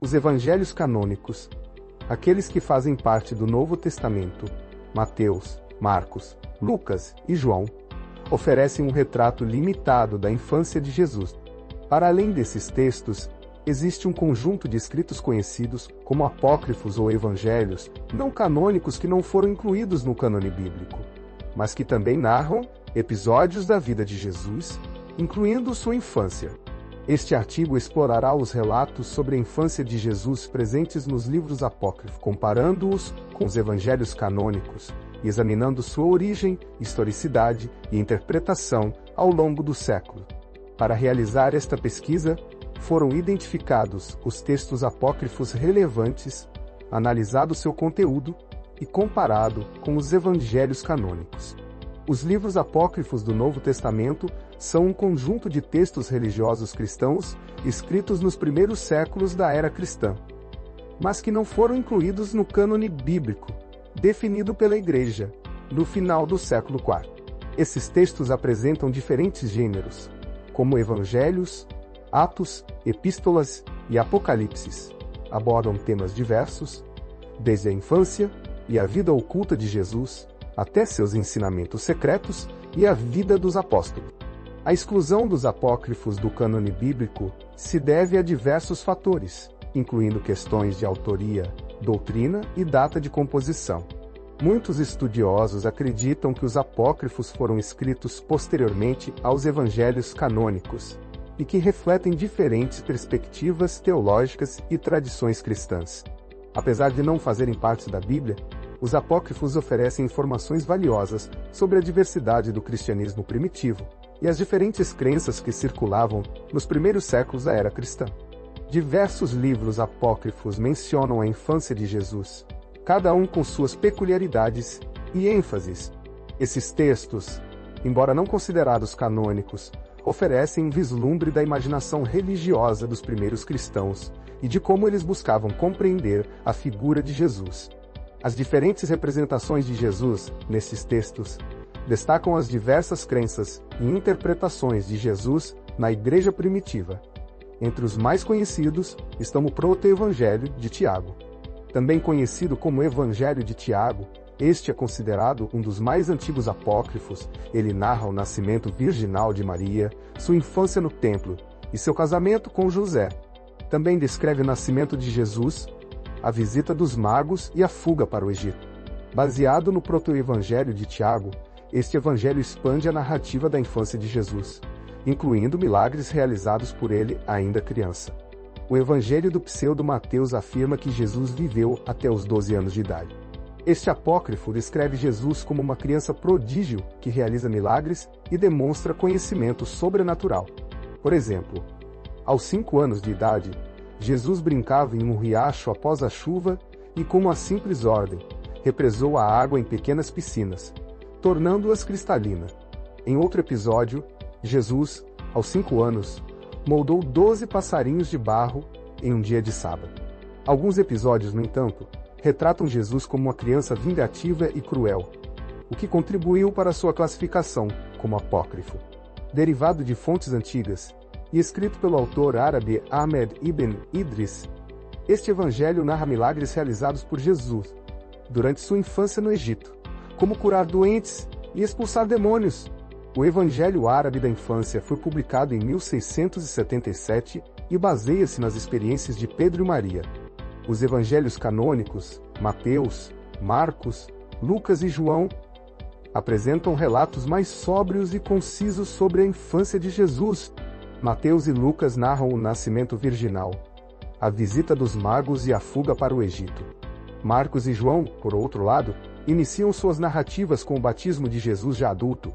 Os evangelhos canônicos, aqueles que fazem parte do Novo Testamento, Mateus, Marcos, Lucas e João, oferecem um retrato limitado da infância de Jesus. Para além desses textos, existe um conjunto de escritos conhecidos como apócrifos ou evangelhos não canônicos que não foram incluídos no cânone bíblico, mas que também narram episódios da vida de Jesus, incluindo sua infância. Este artigo explorará os relatos sobre a infância de Jesus presentes nos livros apócrifos, comparando-os com os evangelhos canônicos e examinando sua origem, historicidade e interpretação ao longo do século. Para realizar esta pesquisa, foram identificados os textos apócrifos relevantes, analisado seu conteúdo e comparado com os evangelhos canônicos. Os livros apócrifos do Novo Testamento são um conjunto de textos religiosos cristãos escritos nos primeiros séculos da era cristã, mas que não foram incluídos no cânone bíblico, definido pela Igreja, no final do século IV. Esses textos apresentam diferentes gêneros, como evangelhos, atos, epístolas e apocalipses. Abordam temas diversos, desde a infância e a vida oculta de Jesus, até seus ensinamentos secretos e a vida dos apóstolos. A exclusão dos apócrifos do cânone bíblico se deve a diversos fatores, incluindo questões de autoria, doutrina e data de composição. Muitos estudiosos acreditam que os apócrifos foram escritos posteriormente aos evangelhos canônicos e que refletem diferentes perspectivas teológicas e tradições cristãs. Apesar de não fazerem parte da Bíblia, os apócrifos oferecem informações valiosas sobre a diversidade do cristianismo primitivo e as diferentes crenças que circulavam nos primeiros séculos da era cristã. Diversos livros apócrifos mencionam a infância de Jesus, cada um com suas peculiaridades e ênfases. Esses textos, embora não considerados canônicos, oferecem um vislumbre da imaginação religiosa dos primeiros cristãos e de como eles buscavam compreender a figura de Jesus. As diferentes representações de Jesus, nesses textos, destacam as diversas crenças e interpretações de Jesus na Igreja primitiva. Entre os mais conhecidos estão o Proto-Evangelho de Tiago. Também conhecido como Evangelho de Tiago, este é considerado um dos mais antigos apócrifos. Ele narra o nascimento virginal de Maria, sua infância no templo e seu casamento com José. Também descreve o nascimento de Jesus, a visita dos magos e a fuga para o Egito. Baseado no Proto-Evangelho de Tiago, este evangelho expande a narrativa da infância de Jesus, incluindo milagres realizados por ele ainda criança. O Evangelho do Pseudo-Mateus afirma que Jesus viveu até os 12 anos de idade. Este apócrifo descreve Jesus como uma criança prodígio que realiza milagres e demonstra conhecimento sobrenatural. Por exemplo, aos 5 anos de idade, Jesus brincava em um riacho após a chuva e, com uma simples ordem, represou a água em pequenas piscinas, tornando-as cristalinas. Em outro episódio, Jesus, aos 5 anos, moldou 12 passarinhos de barro em um dia de sábado. Alguns episódios, no entanto, retratam Jesus como uma criança vingativa e cruel, o que contribuiu para sua classificação como apócrifo. Derivado de fontes antigas e escrito pelo autor árabe Ahmed ibn Idris, este evangelho narra milagres realizados por Jesus durante sua infância no Egito, como curar doentes e expulsar demônios. O Evangelho Árabe da Infância foi publicado em 1677 e baseia-se nas experiências de Pedro e Maria. Os evangelhos canônicos, Mateus, Marcos, Lucas e João, apresentam relatos mais sóbrios e concisos sobre a infância de Jesus. Mateus e Lucas narram o nascimento virginal, a visita dos magos e a fuga para o Egito. Marcos e João, por outro lado, iniciam suas narrativas com o batismo de Jesus já adulto.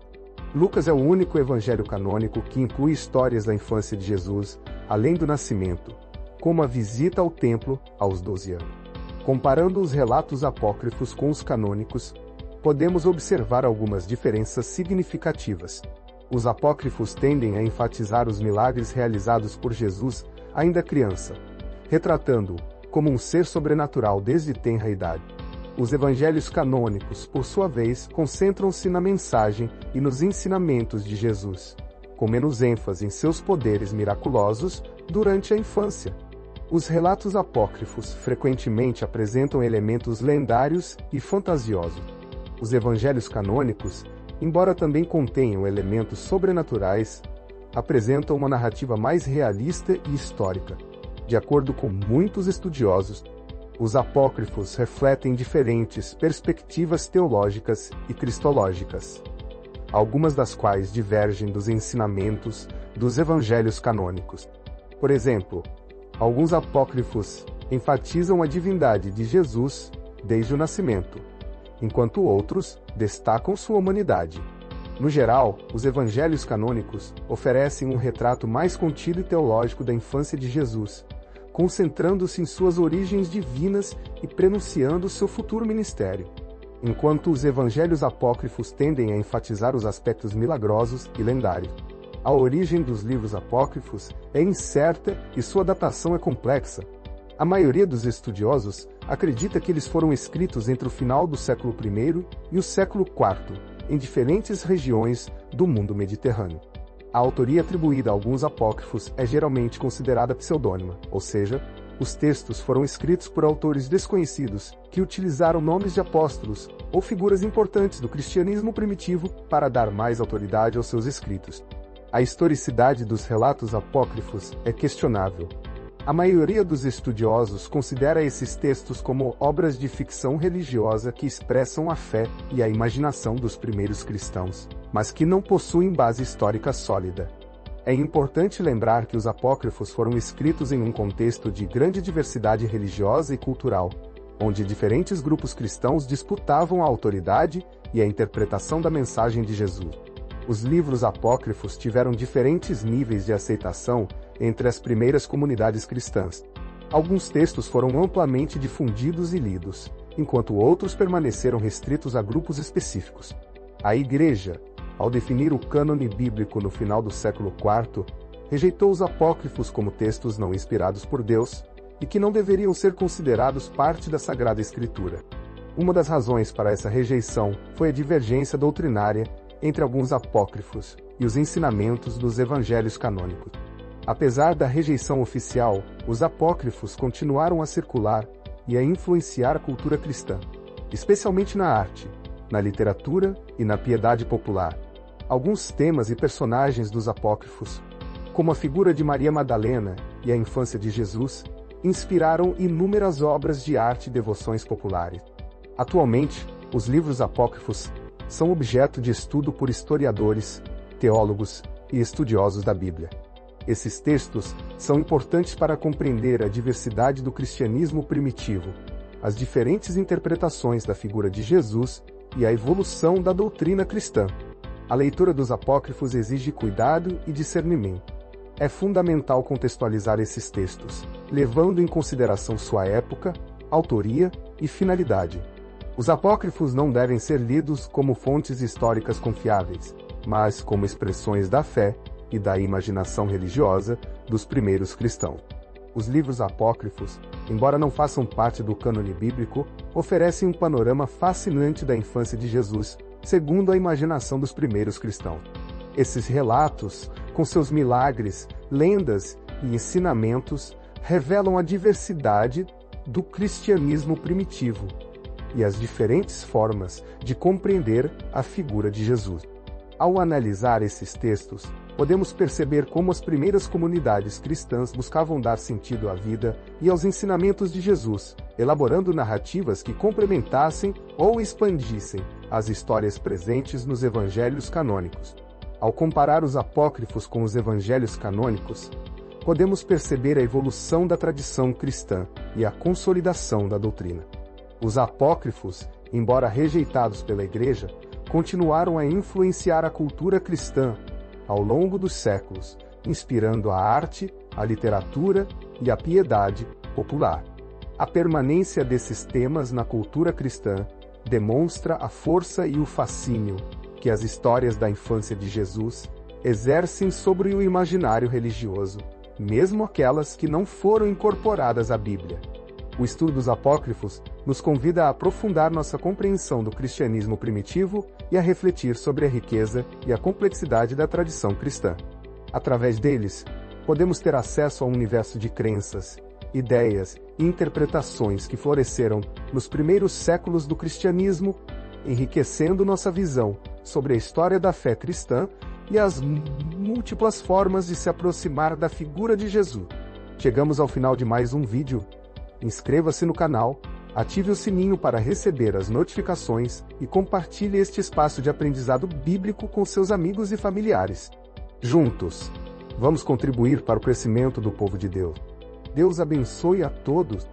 Lucas é o único evangelho canônico que inclui histórias da infância de Jesus, além do nascimento, como a visita ao templo aos 12 anos. Comparando os relatos apócrifos com os canônicos, podemos observar algumas diferenças significativas. Os apócrifos tendem a enfatizar os milagres realizados por Jesus ainda criança, retratando-o como um ser sobrenatural desde tenra idade. Os evangelhos canônicos, por sua vez, concentram-se na mensagem e nos ensinamentos de Jesus, com menos ênfase em seus poderes miraculosos durante a infância. Os relatos apócrifos frequentemente apresentam elementos lendários e fantasiosos. Os evangelhos canônicos, embora também contenham elementos sobrenaturais, apresentam uma narrativa mais realista e histórica. De acordo com muitos estudiosos, os apócrifos refletem diferentes perspectivas teológicas e cristológicas, algumas das quais divergem dos ensinamentos dos evangelhos canônicos. Por exemplo, alguns apócrifos enfatizam a divindade de Jesus desde o nascimento, enquanto outros destacam sua humanidade. No geral, os evangelhos canônicos oferecem um retrato mais contido e teológico da infância de Jesus, concentrando-se em suas origens divinas e prenunciando seu futuro ministério, enquanto os evangelhos apócrifos tendem a enfatizar os aspectos milagrosos e lendários. A origem dos livros apócrifos é incerta e sua datação é complexa. A maioria dos estudiosos acredita que eles foram escritos entre o final do século I e o século IV, em diferentes regiões do mundo mediterrâneo. A autoria atribuída a alguns apócrifos é geralmente considerada pseudônima, ou seja, os textos foram escritos por autores desconhecidos que utilizaram nomes de apóstolos ou figuras importantes do cristianismo primitivo para dar mais autoridade aos seus escritos. A historicidade dos relatos apócrifos é questionável. A maioria dos estudiosos considera esses textos como obras de ficção religiosa que expressam a fé e a imaginação dos primeiros cristãos, mas que não possuem base histórica sólida. É importante lembrar que os apócrifos foram escritos em um contexto de grande diversidade religiosa e cultural, onde diferentes grupos cristãos disputavam a autoridade e a interpretação da mensagem de Jesus. Os livros apócrifos tiveram diferentes níveis de aceitação entre as primeiras comunidades cristãs. Alguns textos foram amplamente difundidos e lidos, enquanto outros permaneceram restritos a grupos específicos. A Igreja, ao definir o cânone bíblico no final do século IV, rejeitou os apócrifos como textos não inspirados por Deus e que não deveriam ser considerados parte da Sagrada Escritura. Uma das razões para essa rejeição foi a divergência doutrinária entre alguns apócrifos e os ensinamentos dos evangelhos canônicos. Apesar da rejeição oficial, os apócrifos continuaram a circular e a influenciar a cultura cristã, especialmente na arte, na literatura e na piedade popular. Alguns temas e personagens dos apócrifos, como a figura de Maria Madalena e a infância de Jesus, inspiraram inúmeras obras de arte e devoções populares. Atualmente, os livros apócrifos são objeto de estudo por historiadores, teólogos e estudiosos da Bíblia. Esses textos são importantes para compreender a diversidade do cristianismo primitivo, as diferentes interpretações da figura de Jesus e a evolução da doutrina cristã. A leitura dos apócrifos exige cuidado e discernimento. É fundamental contextualizar esses textos, levando em consideração sua época, autoria e finalidade. Os apócrifos não devem ser lidos como fontes históricas confiáveis, mas como expressões da fé e da imaginação religiosa dos primeiros cristãos. Os livros apócrifos, embora não façam parte do cânone bíblico, oferecem um panorama fascinante da infância de Jesus, segundo a imaginação dos primeiros cristãos. Esses relatos, com seus milagres, lendas e ensinamentos, revelam a diversidade do cristianismo primitivo e as diferentes formas de compreender a figura de Jesus. Ao analisar esses textos, podemos perceber como as primeiras comunidades cristãs buscavam dar sentido à vida e aos ensinamentos de Jesus, elaborando narrativas que complementassem ou expandissem as histórias presentes nos evangelhos canônicos. Ao comparar os apócrifos com os evangelhos canônicos, podemos perceber a evolução da tradição cristã e a consolidação da doutrina. Os apócrifos, embora rejeitados pela Igreja, continuaram a influenciar a cultura cristã ao longo dos séculos, inspirando a arte, a literatura e a piedade popular. A permanência desses temas na cultura cristã demonstra a força e o fascínio que as histórias da infância de Jesus exercem sobre o imaginário religioso, mesmo aquelas que não foram incorporadas à Bíblia. O estudo dos apócrifos nos convida a aprofundar nossa compreensão do cristianismo primitivo e a refletir sobre a riqueza e a complexidade da tradição cristã. Através deles, podemos ter acesso a um universo de crenças ideias e interpretações que floresceram nos primeiros séculos do cristianismo, enriquecendo nossa visão sobre a história da fé cristã e as múltiplas formas de se aproximar da figura de Jesus. Chegamos ao final de mais um vídeo. Inscreva-se no canal, ative o sininho para receber as notificações e compartilhe este espaço de aprendizado bíblico com seus amigos e familiares. Juntos, vamos contribuir para o crescimento do povo de Deus. Deus abençoe a todos.